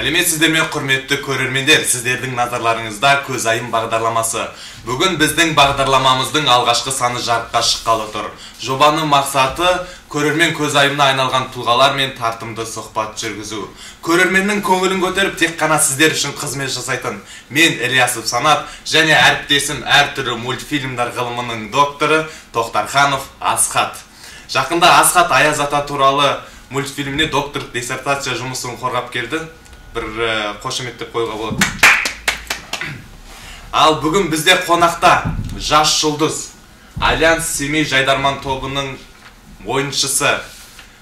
Сәлеметсіздер ме, құрметті көрермендер, сіздердің назарларыңызда Көз айым бағдарламасы. Бүгін біздің бағдарламамыздың алғашқы саны жарыққа шыққалы тұр. Жобаның мақсаты көрермен көз айымына айналған тұлғалар мен тартымды сұхбат жүргізу. Көрерменнің көңілін көтеріп, тек қана сіздер үшін қызмет жасайтын мен Ильясов Санат және әріптесім әртүрлі мультфильмдер ғылымының докторы Тоқтарханов Асхат. Жақында Асхат Аяз ата туралы мультфильміне докторлық диссертация жұмысын қорғап келді. Бір қошеметтеп қойға болады. Ал бүгін бізде қонақта жас жұлдыз, Альянс Семей Жайдарман тобының ойыншысы,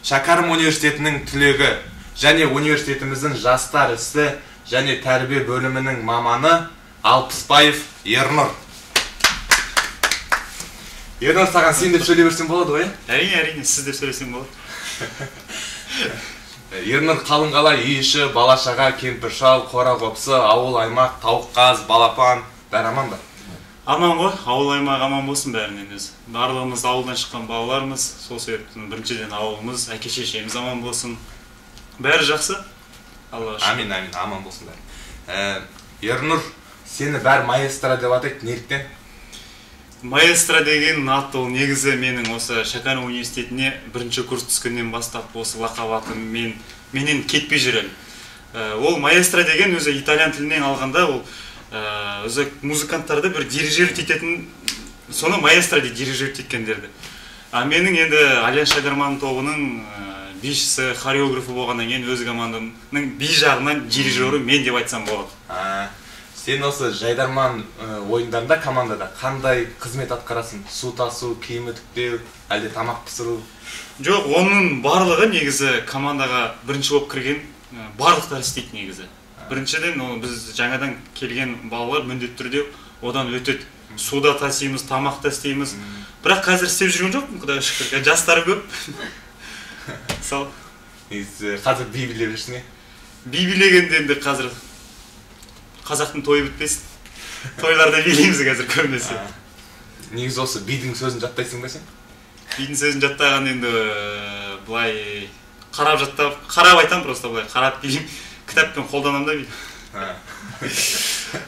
Шәкәрім университетінің түлегі және университетіміздің жастар ісі және тәрбие бөлімінің маманы Алпысбаев Ернұр. Ернұр, саған сен деп сөйлей берсем болады ғой? Әрине, сіз деп сөйлесем болады. Ернұр қалың қала, үй іші, бала-шаға, кемпір-шал, қора-қопсы, ауыл аймақ, тауық-қаз, балапан, бәрі аман ба? Аман ғой, ауыл аймақ аман болсын бәрінен өзі. Барлығымыз ауылдан шыққан балаларымыз, сол себептен біріншіден ауылымыз, әке-шешеміз аман болсын. Бәрі жақсы. Амин, аман болсын бәрі. Ернұр, сені бәрі маэстро деп атайды, неліктен? Маэстро деген аты ол негізі менің осы Шәкәрім университетіне бірінші курс түскеннен бастап осы лақап атым менен кетпей жүрем. Ол маэстро деген өзі итальян тілінен алғанда ол өзі музыканттарды бір дирижировать ететін, соны маэстро дейді, дирижировать еткендерді. Менің енді Альянс Жайдарман тобының бишісі, хореографы болғаннан кейін өз командамның би жағынан дирижері мен деп айтсам болады. Сен осы Жайдарман ойындарында, командада қандай қызмет атқарасың? Су тасу, киім үтіктеу, әлде тамақ пісіру? Жоқ, оның барлығы негізі командаға бірінші болып кірген барлықтар істейді негізі. Біріншіден біз жаңадан келген балалар міндетті түрде одан өтеді. Суда тасимыз, тамақта істейміз. Бірақ қазір істеп жүрген жоқпын, құдайға шүкір. Жастары көп. Сау. Қазір би билеп жүрсің бе? Би билегенде енді қазір қазақтың тойы бітпесін. Тойларда билейміз қазір көбінесе. Негізі осы бидің сөзін жаттайсың ба сен? Бидің сөзін жаттаған енді былай қарап айтам просто былай, қарап билейм. Кітаппен қолданам да билейм.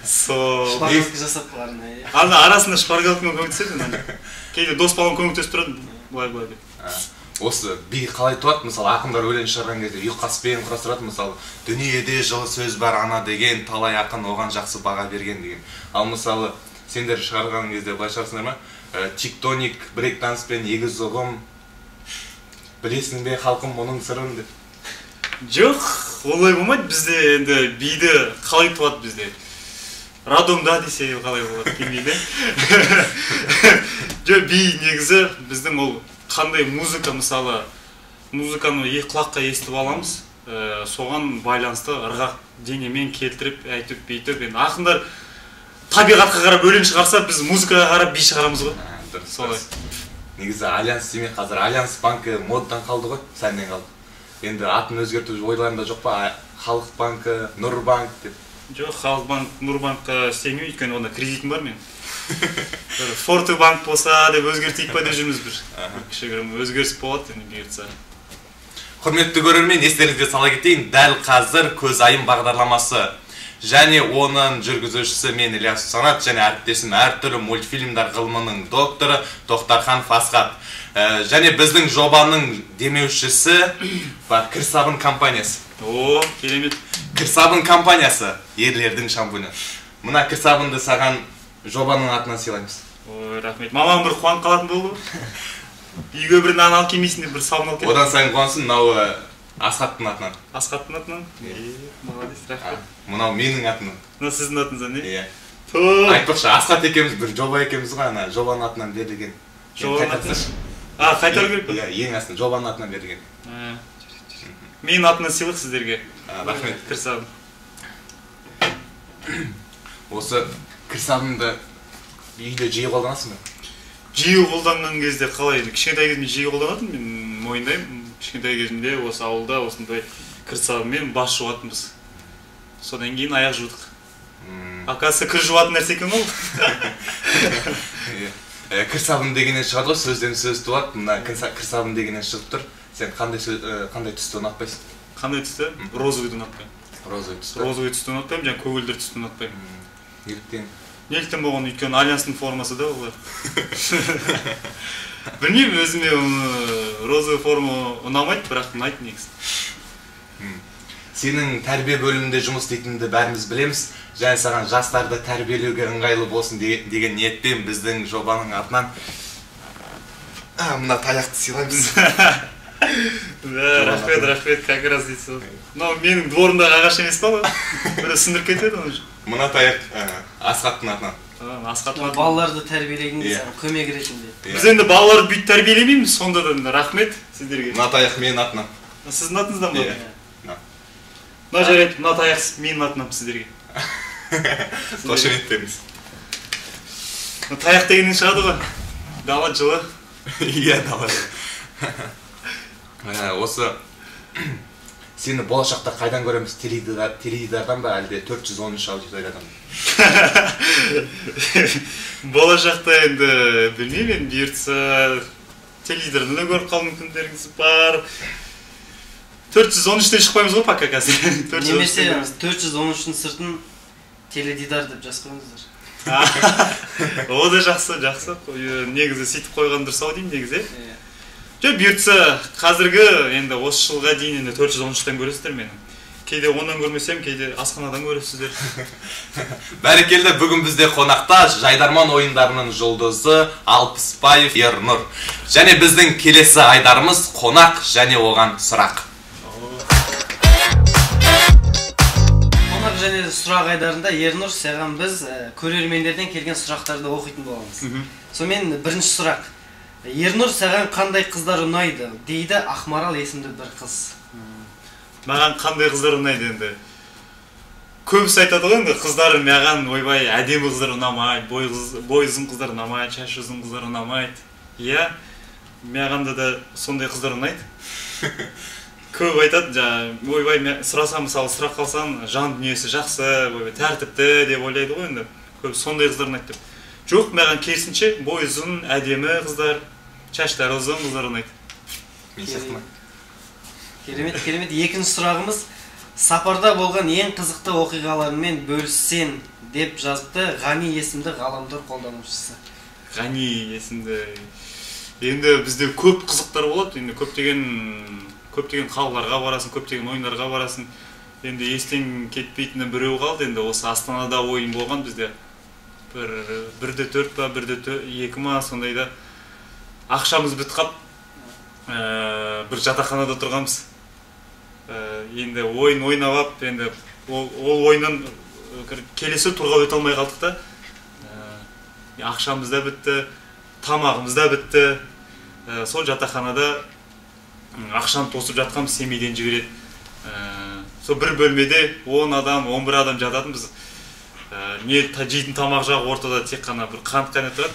Шпаргалка жасап қаларын. Арасында шпаргалкамен көмектеседі. Кейде дос балам көмектесіп тұрады, былай деп. Осы би қалай туады? Мысалы, ақындар өлең шығарған кезде ұйқаспен құрастырады. Мысалы, дүниеде жылы сөз бар ана деген, талай ақын оған жақсы баға берген деген. Ал мысалы, сендер шығарған кезде былай шығарсыңдар ма? Тектоник, брейк-данс пен егіз ұғым, білесің бе халқым мұның сырын деп. Жоқ, олай болмайды. Бізде енді биді қалай туады бізде? Радомда десе қалай болады, келмейді. Жоқ, би негізі біздің ол қандай музыка, мысалы, музыканы екі құлаққа естіп аламыз, соған байланысты ырғақ денемен келтіріп, әйтіп, бейтіп. Ақындар табиғатқа қарап өлең шығарса, біз музыкаға қарап би шығарамыз ғой. Солай. Негізі Альянс Семей қазір Альянс банкі модадан қалды ғой, сәннен қалды. Енді атын өзгерту ойларында жоқ па? Халық банкі, Нұр банк деп. Жоқ, Халық банк, Нұр банкқа істемей, өйткені онда кредитім бар мен. Форты банк болса деп өзгертейік па деп жүрміз бір. Кішігірім өзгеріс болады енді бұйыртса. Құрметті көрермен, естеріңізге сала кетейін, дәл қазір Көз айым бағдарламасы және оның жүргізушісі мен Ильясов Санат және әріптесім әртүрлі мультфильмдер ғылымының докторы Тоқтарханов Асхат. Және біздің жобаның демеушісі Кірсабын компаниясы. О, керемет. Кірсабын компаниясы, ерлердің шампуні. Мына Кірсабынды саған жобаның атынан сыйлаймыз. Ой, рахмет. Мамам бір қуанып қалатын болды. Үйге бір нан алып келмейсің деп бір сабын алып келді. Одан сайын қуансын, мынау Асхаттың атынан. Асхаттың атынан? Молодец, рахмет. Мынау менің атынан. Мынау сіздің атыңыздан, не? Иә. Айтпақшы, Асхат екеуміз бір жоба екеуміз ғой, ана жобаның атынан берілген. Жобаның атынан? Қайтару керек пе? Иә, ең астын жобаның атынан берілген. Менің атынан сыйлық сіздерге. Рахмет. Кірсабын. Осы Кірсабынды үйде жиі қолданасың ба? Жиі қолданған кезде қалай? Кішкентай кезімде жиі қолданатын, мен мойындаймын. Кішкентай кезімде осы ауылда осындай Кірсабынмен бас жуатынбыз. Содан кейін аяқ жудық. Акасы кір жуатын нәрсе екен ол. Кірсабын дегеннен шығады ғой, сөзден сөз туады. Мына Кірсабын дегеннен шығып тұр. Сен қандай түсті ұнатпайсың? Қандай түсті? Розовыйды ұнатпаймын. Розовый түсті. Розовый түсті ұнатпаймын, және көгілдір түсті ұнатпаймын. Неліктен? Неліктен болған, өйткені альянстың формасы да олар. Білмеймін, өзіме розовый форма ұнамайды, бірақ ұнайды негізі. Сенің тәрбие бөлімінде жұмыс істейтініңді бәріміз білеміз. Және саған жастарды тәрбиелеуге ыңғайлы болсын деген ниетпен біздің жобаның атынан мына таяқты сыйлаймыз. Рахмет, как раз дейсіз. Но менің дворымдағы ағаш емес па ғой? Бір сындырып кетеді оны. Мына таяқ Асхаттың атынан. Асхаттың атынан. Балаларды тәрбиелегенде көмек ретінде. Біз енді балаларды бүйтіп тәрбиелемейміз, сондадан рахмет сіздерге. Мына таяқ менің атынан. Сіздің атыңыздан ба? Мына жарайды, мына таяқ менің атынан сіздерге. Қошеметтеміз. Таяқ дегеннен шығады ғой. Дала жылы. Иә, дала. Осы сені болашақта қайдан көреміз? Теледидардан ба, әлде 413 аудиториядан? Болашақта енді білмеймін, бұйыртса теледидардан да көріп қалу мүмкіндіктеріңіз бар. 413-тен шықпаймыз ғой пока қазір. Немесе 413-тің сыртын теледидар деп жазып қойыңыздар. О да жақсы. Негізі сөйтіп қойған дұрыс-ау деймін негізі. Жоқ, бұйыртса қазіргі енді осы жылға дейін 413-тен көресіздер мені. Кейде ондан көрмесем, кейде асханадан көресіздер. Бәрекелді, бүгін бізде қонақта Жайдарман ойындарының жұлдызы Алпысбаев Ернұр. Және біздің келесі айдарымыз қонақ және оған сұрақ. Қонақ және сұрақ айдарында Ернұр, саған біз көрермендерден келген сұрақтарды оқитын боламыз. Сонымен бірінші сұрақ. Ернұр, саған қандай қыздар ұнайды? Дейді Ақмарал есімді бір қыз. Маған қандай қыздар ұнайды енді? Көбісі айтады ғой енді, қыздар маған ойбай әдемі қыздар ұнамайды, бой ұзын қыздар ұнамайды, шашы ұзын қыздар ұнамайды. Иә, мағанда да сондай қыздар ұнайды. Көп айтады, ойбай сұрасам, мысалы сұрақ қалсаң, жан дүниесі жақсы, тәртіпті деп ойлайды ғой енді. Көп сондай қыздар ұнайды деп. Жоқ, маған керісінше бой ұзын, әдемі қыздар, шаштары ұзын қыздар ұнайды. Керемет. Екінші сұрағымыз, сапарда болған ең қызықты оқиғаларымен бөліссен деп жазыпты Ғани есімді ғаламтор қолданушысы. Ғани есімді. Енді бізде көп қызықтар болады, енді көптеген қалаларға барасың, көптеген ойындарға барасың. Енді естен кетпейтіні біреу қалды, енді осы Астанада ойын болған бізде. 1-4 па, 1-2 ма, сондайда ақшамыз бітіп қап, бір жатақханада тұрғанбыз. Енді ойын ойнап, енді ол ойыннан келесі турға өте алмай қалдық та. Ақшамыз да бітті, тамағымыз да бітті. Сол жатақханада ақшаны тосып жатқанбыз, Семейден жібереді. Сол бір бөлмеде 10 адам, 11 адам жататынбыз. Жейтін тамақ жағы ортада тек қана бір қант қана тұрады,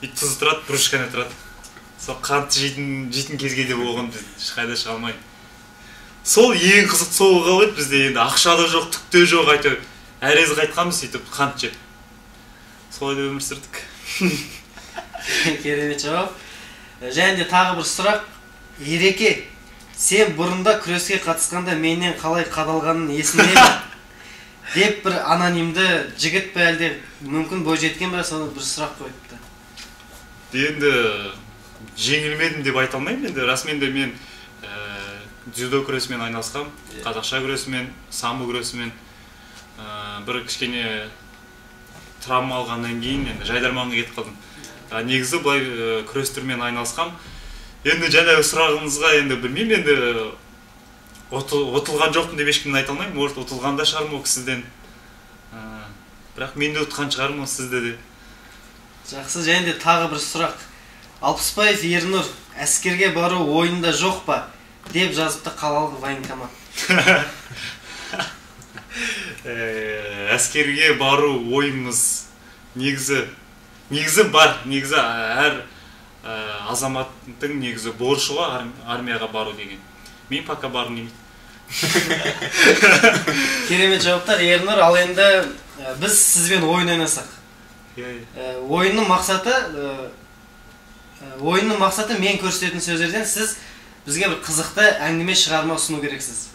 тұзы тұрады, бұрыш қана тұрады. Сол қантты жейтін кезге де болған, біз ешқайда шыға алмайды. Сол ең қызық сол қалды бізде, енді ақша да жоқ, түк те жоқ, әйтеуір әрез қайтқанбыз сөйтіп қант жеп. Солай да өмір сүрдік. Керемет жауап. Және де тағы бір сұрақ. Ереке, сен бұрында күреске қатысқанда менен қалай қадалғанын есіңде ме? Деп бір анонимді жігіт пе әлде мүмкін бойжеткен бе, соны бір сұрақ қойыпты. Енді жеңілмедім деп айта алмаймын. Енді расымен де мен дзюдо күресімен айналысқам, қазақша күресімен, самбо күресімен. Бір кішкене травма алғаннан кейін енді Жайдарманға кетіп қалдым. Негізі былай күрес түрімен айналысқам. Енді жаңағы сұрағыңызға енді білмеймін, енді ұтылған жоқпын деп ешкімді айта алмаймын. Может, ұтылған да шығармын ол кісіден. Бірақ мен де ұтқан шығармын сізді де. Жақсы, және де тағы бір сұрақ. Алпысбаев Ернұр, әскерге бару ойында жоқ па? Деп жазыпты қалалық военкомат. Әскерге бару ойымыз негізі бар. Негізі әр азаматтың негізі борышы ғой армияға бару деген. Мен пока барым деймін. Керемет жауаптар. Ернұр, ал енді біз сізбен ойын ойнасақ. Ойынның мақсаты мен көрсететін сөздерден сіз бізге бір қызықты әңгіме шығарма ұсыну керексіз.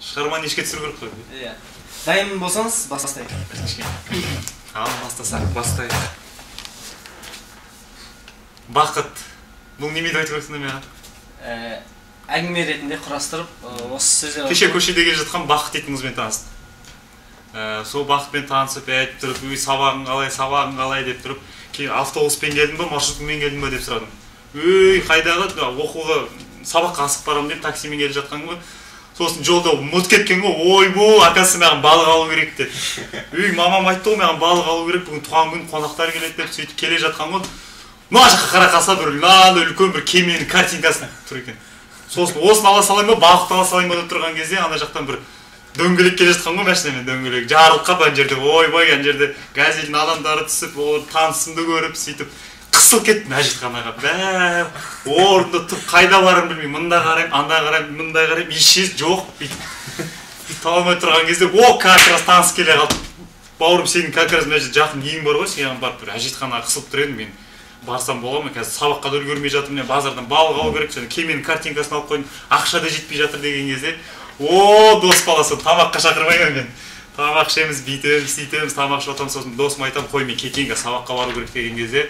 шығарманы ешке түсіру керек қой. Иә. Дайын болсаңыз бастайық. Ал бастасақ, бастайық. Бақыт. Бұл неме деп айтып отырсың маған? Әңгіме ретінде құрастырып, осы сөзі кеше көшеде келе жатқан Бақыт дейтін қызбен таныстым. Сол Бақытпен танысып, айтып тұрып, "Үй, сабағың қалай" деп тұрып, кейін автобуспен келдің ба, маршрутпен келдің ба деп сұрадым. "Үй, қайдағы? Оқуға, сабаққа асып барамын" деп таксимен келе жатқан ғой. Сосын жолда ұмытып кеткен ғой. "Ойбу, акасы маған балық алу керек" деді. "Үй, мамам айтты ғой, маған балық алу керек, бүгін туған күн, қонақтар келеді" деп сөйтіп келе жатқан ғой. Мына жаққа қара қалса бір үлкен бір кеменің картинкасы тұр екен. Сосын осыны ала салайын ба, балықты ала салайын ба деп тұрған кезде ана жақтан бір дөңгелек келе жатқан ғой, машинамен дөңгелек. Жарылып қалып ана жерде, ойбай, ана жерде газеттің адамдары түсіп, олар танысымды көріп, сөйтіп қысылып кеттім әжетханаға. Бәу, орында тұрып қайда барамын білмеймін. Мында қараймын, анда қараймын, мында қараймын, ешкез жоқ. Таба алмай тұрған кезде, как раз таныс келе қалды. "Бауырым, сенің как раз мына жерде жақын үйің бар ғой, сен барып бір әжетханаға қысылып тұр едім, мен барсам бола ма? Қазір сабаққа да үлгермей жатырмын, мен базардан балық алу керек, және кеменің картинкасын алып қойдым, ақша да жетпей жатыр" деген кезде, дос баласы, тамаққа шақырмай мен. Тамақ ішеміз, бүйтеміз, сөйтеміз, тамақ ішіп жатамыз, сосын досыма айтамын, "Қой, мен кетейін, сабаққа бару керек" деген кезде,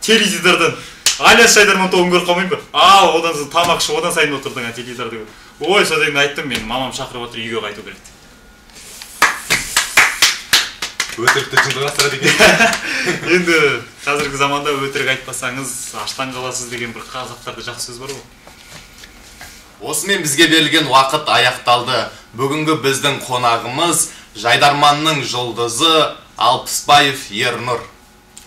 теледидардан Алияс Шайдарман тобын көріп қалмайын ба? Одан соң тамақ ішіп, одан сайын отырдың теледидарды көріп. Ой, содан айттым, мен мамам шақырып отыр, үйге қайту керек. Өтірікті шындығастыра деген. Енді қазіргі заманда өтірік айтпасаңыз аштан қаласыз деген бір қазақтарда жақсы сөз бар ғой. Осымен бізге берілген уақыт аяқталды. Бүгінгі біздің қонағымыз Жайдарманның жұлдызы Алпысбаев Ернұр.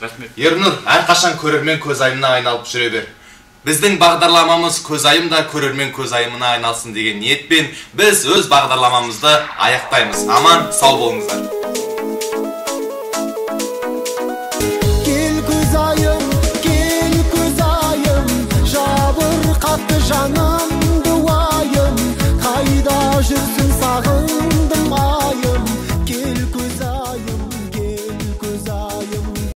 Рахмет. Ернұр, әрқашан көрермен көзайымына айналып жүре бер. Біздің бағдарламамыз көзайымда көрермен көзайымына айналсын деген ниетпен біз өз бағдарламамызды аяқтаймыз. Аман, сау болыңыздар.